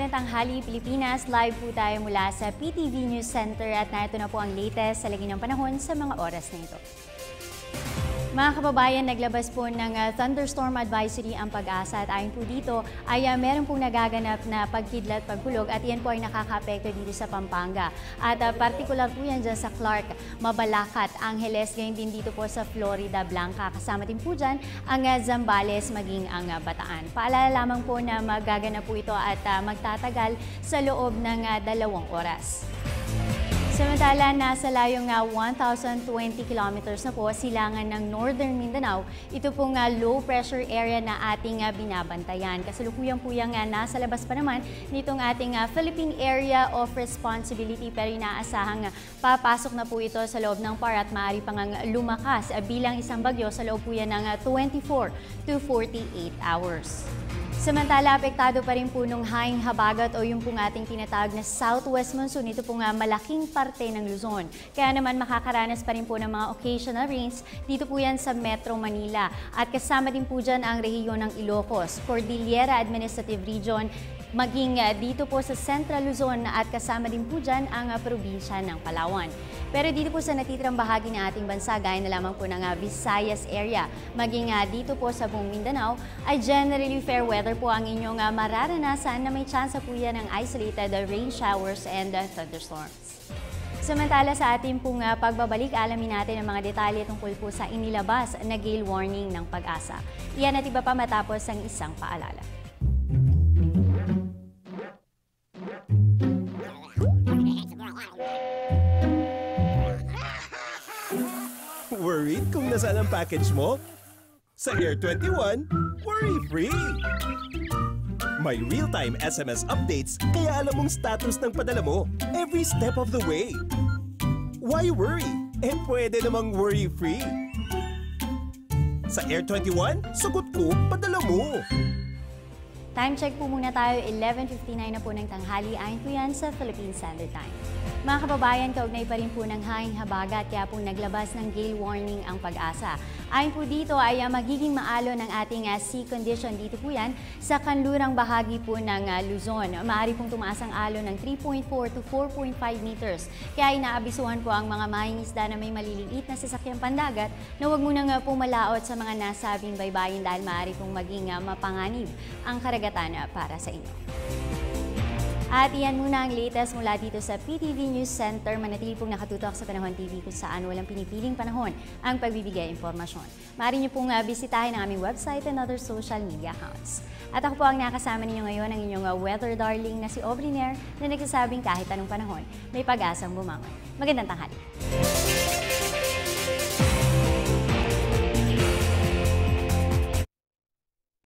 Magandang tanghali, Pilipinas. Live po tayo mula sa PTV News Center at narito na po ang latest sa lagi ng panahon sa mga oras na ito. Mga kababayan, naglabas po ng thunderstorm advisory ang Pag-asa at ayon po dito ay meron pong nagaganap na pagkidlat, pagkulog at yan po ay nakaka-apekto dito sa Pampanga. At particular po yan dyan sa Clark, Mabalacat, Angeles, ngayon din dito po sa Florida Blanca. Kasama din po dyan ang Zambales maging ang Bataan. Paalala lamang po na magaganap po ito at magtatagal sa loob ng 2 oras. Samantala, nasa layong 1,020 kilometers na po silangan ng Northern Mindanao. Ito pong low pressure area na ating binabantayan. Kasalukuyan po yung nasa labas pa naman nitong ating Philippine Area of Responsibility, pero inaasahang papasok na po ito sa loob ng PAR at maaari pang lumakas bilang isang bagyo sa loob po yan ng 24 to 48 hours. Samantala, apektado pa rin po nung hanging habagat o yung pong ating tinatawag na southwest monsoon. Ito pong malaking parte ng Luzon. Kaya naman makakaranas pa rin po ng mga occasional rains dito po yan sa Metro Manila. At kasama din po dyan ang rehiyon ng Ilocos, Cordillera Administrative Region, maging dito po sa Central Luzon at kasama din po dyan ang probinsya ng Palawan. Pero dito po sa natitirang bahagi ng ating bansa, gaya na lamang po ng Visayas area, maging dito po sa buong Mindanao, ay generally fair weather po ang inyong mararanasan na may chance po yan ng isolated rain showers and thunderstorms. Samantala sa ating pong pagbabalik, alamin natin ang mga detalye tungkol po sa inilabas na gale warning ng Pag-asa. Iyan at iba pa matapos ang isang paalala. Worried kung nasaan ang package mo? Sa Air 21, worry-free! May real-time SMS updates kaya alam mong status ng padala mo every step of the way. Why worry? Pwede namang worry-free. Sa Air 21, sagot ko, padala mo! Time check po muna tayo, 11:59 na po ng tanghali, ayon po yan sa Philippine Standard Time. Mga kababayan, kaugnay pa rin po ng hanging habagat kaya po naglabas ng gale warning ang Pag-asa. Ayon po dito ay magiging maalon ng ating sea condition dito po yan sa kanlurang bahagi po ng Luzon. Maaari pong tumaas ang alon ng 3.4 to 4.5 meters. Kaya inaabisuhan po ang mga mangingisda na may maliliit na sasakyang pandagat na huwag munang pumalaot sa mga nasabing baybayin dahil maaari pong maging mapanganib ang karagatan para sa inyo. At iyan muna ang latest mula dito sa PTV News Center. Manatili pong nakatutok sa Panahon TV kung saan walang pinipiling panahon ang pagbibigay impormasyon. Maaari niyo pong bisitahin ang aming website and other social media accounts. At ako po ang nakasama ninyo ngayon, ang inyong weather darling na si Aubrey Nair na nagsasabing kahit anong panahon, may pag-asang bumangon. Magandang tanghali!